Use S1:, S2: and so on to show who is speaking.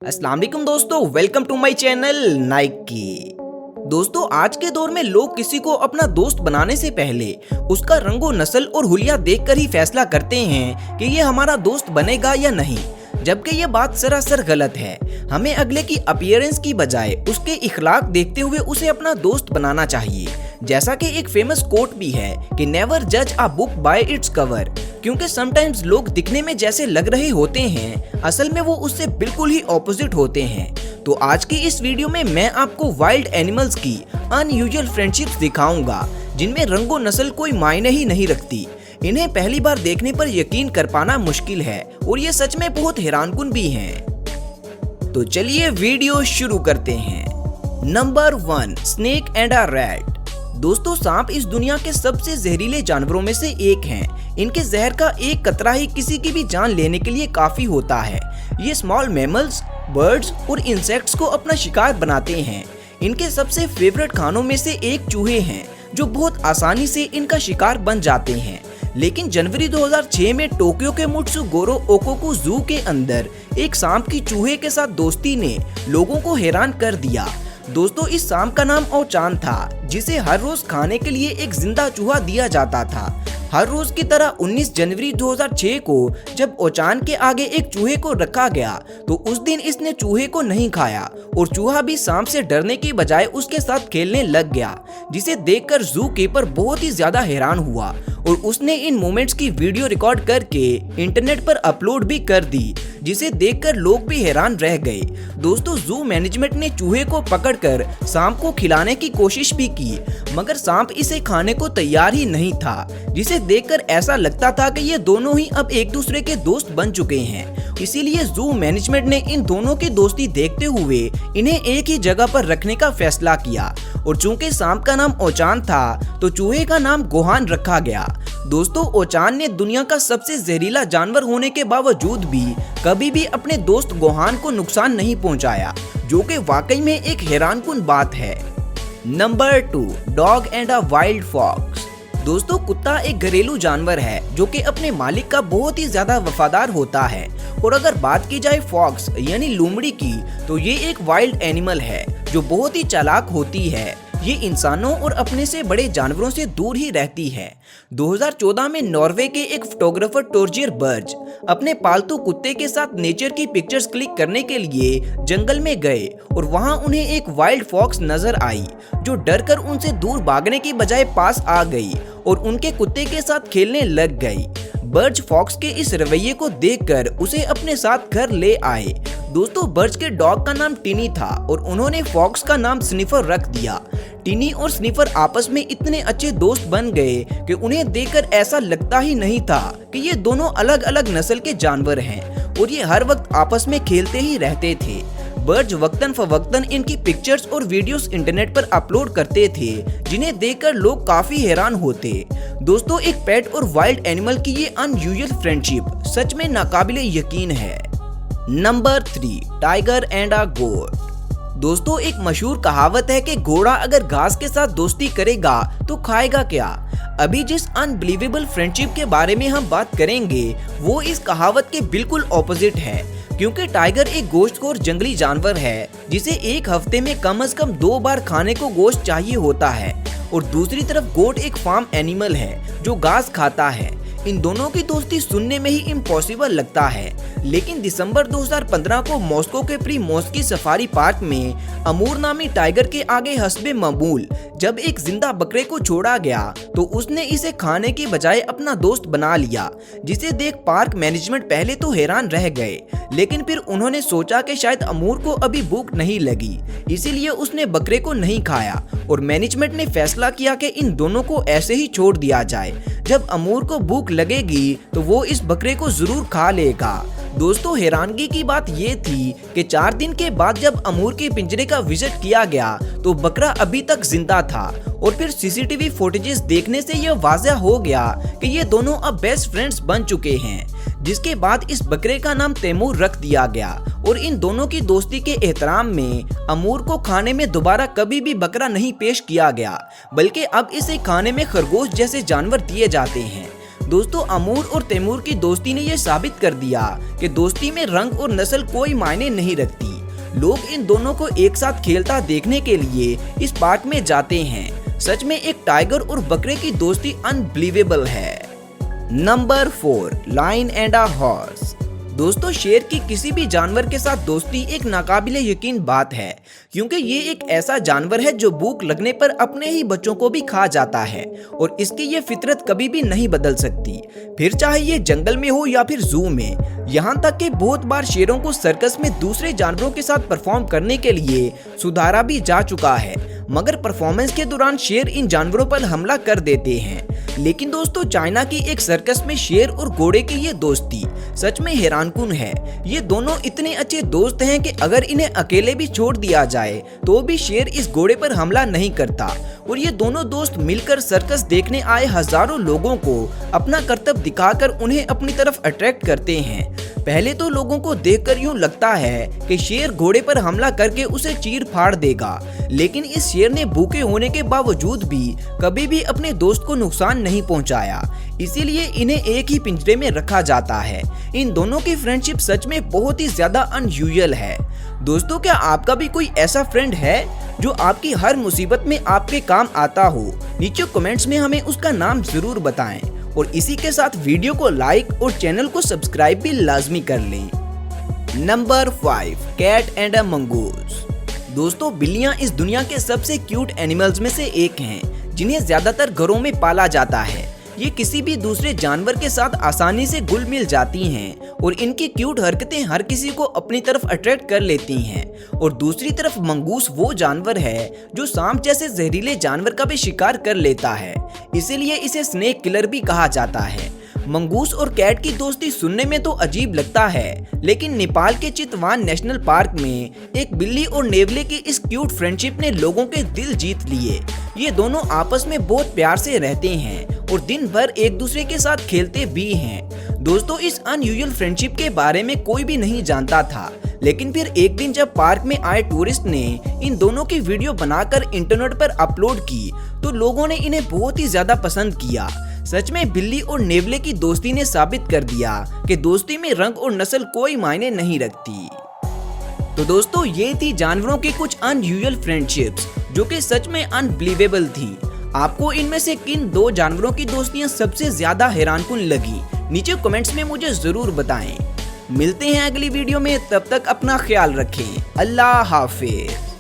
S1: अस्सलाम वालेकुम दोस्तों, वेलकम टू माय चैनल नाइकी। दोस्तों, आज के दौर में लोग किसी को अपना दोस्त बनाने से पहले उसका रंगो नस्ल और हुलिया देखकर ही फैसला करते हैं कि ये हमारा दोस्त बनेगा या नहीं, जबकि ये बात सरासर गलत है। हमें अगले की अपीयरेंस की बजाय उसके इखलाक देखते हुए उसे अपना दोस्त बनाना चाहिए। जैसा कि एक फेमस कोट भी है कि नेवर जज a book by its cover, क्योंकि समटाइम्स लोग दिखने में जैसे लग रहे होते हैं, असल में वो उससे बिल्कुल ही ऑपोजिट होते हैं। तो आज की इस वीडियो में मैं आपको वाइल्ड एनिमल्स की अनयूजुअल फ्रेंडशिप्स दिखाऊंगा, जिनमें रंगो नस्ल कोई मायने ही नहीं रखती। इन्हें पहली बार देखने पर यकीन कर पाना मुश्किल है और ये सच में बहुत हैरानकुन भी हैं। तो चलिए वीडियो शुरू करते हैं। Number 1, snake and a rat. दोस्तों, सांप इस दुनिया के सबसे जहरीले जानवरों में से एक हैं। इनके जहर का एक कतरा ही किसी की भी जान लेने के लिए काफी होता है। ये स्मॉल मैमल्स, बर्ड्स और इंसेक्ट्स को अपना शिकार बनाते हैं। इनके सबसे फेवरेट खानों में से एक चूहे हैं, जो बहुत आसानी से इनका शिकार बन जाते हैं। लेकिन जनवरी 2006 में टोक्यो के मुत्सुगोरो ओकोकू जू के अंदर एक सांप की चूहे के साथ दोस्ती ने लोगों को हैरान कर दिया। दोस्तों, इस सांप का नाम ओचान था, जिसे हर रोज खाने के लिए एक जिंदा चूहा दिया जाता था। हर रोज की तरह 19 जनवरी 2006 को जब ओचान के आगे एक चूहे को रखा गया, तो उस दिन इसने चूहे को नहीं खाया और चूहा भी सांप से डरने की बजाय उसके साथ खेलने लग गया, जिसे देखकर जू कीपर बहुत ही ज्यादा हैरान हुआ और उसने इन मोमेंट्स की वीडियो रिकॉर्ड करके इंटरनेट पर अपलोड भी कर दी, जिसे देखकर लोग भी हैरान रह गए। दोस्तों, जू मैनेजमेंट ने चूहे को पकड़कर सांप को खिलाने की कोशिश भी की, मगर सांप इसे खाने को तैयार ही नहीं था, जिसे देखकर ऐसा लगता था कि ये दोनों ही अब एक दूसरे के दोस्त बन चुके हैं। इसीलिए जू मैनेजमेंट ने इन दोनों की दोस्ती देखते हुए इन्हें एक ही जगह पर रखने का फैसला किया और चूंकि सांप का नाम ओचान था, तो चूहे का नाम गोहान रखा गया। दोस्तों, ओचान ने दुनिया का सबसे जहरीला जानवर होने के बावजूद भी कभी भी अपने दोस्त गोहान को नुकसान नहीं पहुंचाया, जो कि वाकई में एक हैरानकुन बात है। Number 2, dog and a wild fox. दोस्तों, कुत्ता एक घरेलू जानवर है जो कि अपने मालिक का बहुत ही ज्यादा वफादार होता है। और अगर बात की जाए फॉक्स यानी लोमड़ी की, तो ये एक वाइल्ड एनिमल है जो बहुत ही चालाक होती है। ये इंसानों और अपने से बड़े जानवरों से दूर ही रहती है। 2014 में नॉर्वे के एक फोटोग्राफर टोर्जियर बर्ज अपने पालतू कुत्ते के साथ नेचर की पिक्चर्स क्लिक करने के लिए जंगल में गए और वहां उन्हें एक वाइल्ड फॉक्स नजर आई, जो डरकर उनसे दूर भागने की बजाय पास आ गई और उनके कुत्ते के साथ खेलने लग गई। बर्ज फॉक्स के इस रवैये को देखकर उसे अपने साथ घर ले आए। दोस्तों, बर्ज के डॉग का नाम टिनी था और उन्होंने फॉक्स का नाम स्निफर रख दिया। टिनी और स्निफर आपस में इतने अच्छे दोस्त बन गए कि उन्हें देखकर ऐसा लगता ही नहीं था कि ये दोनों अलग अलग नस्ल के जानवर हैं और ये हर वक्त आपस में खेलते ही रहते थे। बर्ज वक्तन फवक्तन इनकी पिक्चर्स और वीडियोस इंटरनेट पर अपलोड करते थे, जिन्हें देखकर लोग काफी हैरान होते। दोस्तों, एक पेट और वाइल्ड एनिमल की ये अनयूजुअल फ्रेंडशिप सच में नाकाबिले यकीन है। नंबर 3, टाइगर एंड अ गोट। दोस्तों, एक मशहूर कहावत है कि घोड़ा अगर घास के साथ दोस्ती करेगा तो खाएगा क्या। अभी जिस अनबिलीवेबल फ्रेंडशिप के बारे में हम बात करेंगे, वो इस कहावत के बिल्कुल ऑपोजिट है, क्योंकि टाइगर एक गोश्तखोर जंगली जानवर है जिसे एक हफ्ते में कम से कम 2 बार खाने को गोश्त चाहिए होता है, और दूसरी तरफ गोट एक फार्म एनिमल है जो घास खाता है। इन दोनों की दोस्ती सुनने में ही इम्पॉसिबल लगता है, लेकिन दिसंबर 2015 को मॉस्को के प्रीमोर्स्की सफारी पार्क में अमूर नामी टाइगर के आगे हस्बे मामूल जब एक जिंदा बकरे को छोड़ा गया, तो उसने इसे खाने की बजाय अपना दोस्त बना लिया, जिसे देख पार्क मैनेजमेंट पहले तो हैरान रह गए, लेकिन फिर उन्होंने सोचा कि शायद अमूर को अभी भूख नहीं लगी, इसीलिए उसने बकरे को नहीं खाया और मैनेजमेंट ने फैसला किया कि इन दोनों को ऐसे ही छोड़ दिया जाए। जब अमूर को भूख लगेगी तो वो इस बकरे को जरूर खा लेगा। दोस्तों, हैरानगी की बात ये थी कि 4 दिन के बाद जब अमूर के पिंजरे का विजिट किया गया, तो बकरा अभी तक जिंदा था और फिर सीसीटीवी फुटेजेस देखने से यह वाज़ह हो गया कि ये दोनों अब बेस्ट फ्रेंड्स बन चुके हैं, जिसके बाद इस बकरे का नाम तैमूर रख दिया गया और इन दोनों की दोस्ती के एहतराम में अमूर को खाने में दोबारा कभी भी बकरा नहीं पेश किया गया, बल्कि अब इसे खाने में खरगोश जैसे जानवर दिए जाते हैं। दोस्तों, अमूर और तैमूर की दोस्ती ने यह साबित कर दिया कि दोस्ती में रंग और नस्ल कोई मायने नहीं रखती। लोग इन दोनों को एक साथ खेलता देखने के लिए इस पार्क में जाते हैं। सच में एक टाइगर और बकरे की दोस्ती अनबिलीवेबल है। Number 4, lion and a horse. दोस्तों, शेर की किसी भी जानवर के साथ दोस्ती एक नाकाबिले यकीन बात है, क्योंकि ये एक ऐसा जानवर है जो भूख लगने पर अपने ही बच्चों को भी खा जाता है और इसकी ये फितरत कभी भी नहीं बदल सकती, फिर चाहे ये जंगल में हो या फिर जू में। यहाँ तक कि बहुत बार शेरों को सर्कस में दूसरे जानवरों के साथ परफॉर्म करने के लिए सुधारा भी जा चुका है, मगर परफॉर्मेंस के दौरान शेर इन जानवरों पर हमला कर देते हैं। लेकिन दोस्तों, चाइना की एक सर्कस में शेर और घोड़े की ये दोस्ती सच में हैरानकुन है। ये दोनों इतने अच्छे दोस्त हैं कि अगर इन्हें अकेले भी छोड़ दिया जाए तो भी शेर इस घोड़े पर हमला नहीं करता और ये दोनों दोस्त मिलकर सर्कस देखने आए हजारों लोगों को अपना करतब दिखाकर उन्हें अपनी तरफ अट्रैक्ट करते हैं। पहले तो लोगों को देखकर यूं लगता है कि शेर घोड़े पर हमला करके उसे चीर फाड़ देगा, लेकिन इस शेर ने भूखे होने के बावजूद भी कभी भी अपने दोस्त को नुकसान नहीं पहुंचाया, इसीलिए इन्हें एक ही पिंजरे में रखा जाता है। इन दोनों की फ्रेंडशिप सच में बहुत ही ज्यादा अनयूजुअल है। दोस्तों, क्या आपका भी कोई ऐसा फ्रेंड है जो आपकी हर मुसीबत में आपके काम आता हो? नीचे कमेंट्स में हमें उसका नाम जरूर बताएं और इसी के साथ वीडियो को लाइक और चैनल को सब्सक्राइब भी लाजमी कर लें। Number 5, cat and a mongoose. दोस्तों, बिल्लियां इस दुनिया के सबसे क्यूट एनिमल्स में से एक हैं, जिन्हें ज्यादातर घरों में पाला जाता है। ये किसी भी दूसरे जानवर के साथ आसानी से घुल मिल जाती हैं और इनकी क्यूट हरकतें हर किसी को अपनी तरफ अट्रैक्ट कर लेती हैं। और दूसरी तरफ मंगूस वो जानवर है जो सांप जैसे जहरीले जानवर का भी शिकार कर लेता है, इसीलिए इसे स्नेक किलर भी कहा जाता है। मंगूस और कैट की दोस्ती सुनने में तो अजीब लगता है, लेकिन नेपाल के चितवान नेशनल पार्क में एक बिल्ली और नेवले की इस क्यूट फ्रेंडशिप ने लोगों के दिल जीत लिए। ये दोनों आपस में बहुत प्यार से रहते हैं और दिन भर एक दूसरे के साथ खेलते भी हैं। दोस्तों, इस अनयूजुअल फ्रेंडशिप के बारे में कोई भी नहीं जानता था, लेकिन फिर एक दिन जब पार्क में आए टूरिस्ट ने इन दोनों की वीडियो बनाकर इंटरनेट पर अपलोड की तो लोगों ने इन्हें बहुत ही ज्यादा पसंद किया। सच में बिल्ली और नेवले की दोस्ती ने साबित कर दिया कि दोस्ती में रंग और नस्ल कोई मायने नहीं रखती। तो दोस्तों, ये थी जानवरों की कुछ अनयूजुअल फ्रेंडशिप्स जो कि सच में अनबिलीवेबल थी। आपको इनमें से किन 2 जानवरों की दोस्तियां सबसे ज्यादा हैरानकुन लगी? नीचे कमेंट्स में मुझे जरूर बताएं। मिलते हैं अगली वीडियो में, तब तक अपना ख्याल रखें। अल्लाह हाफिज।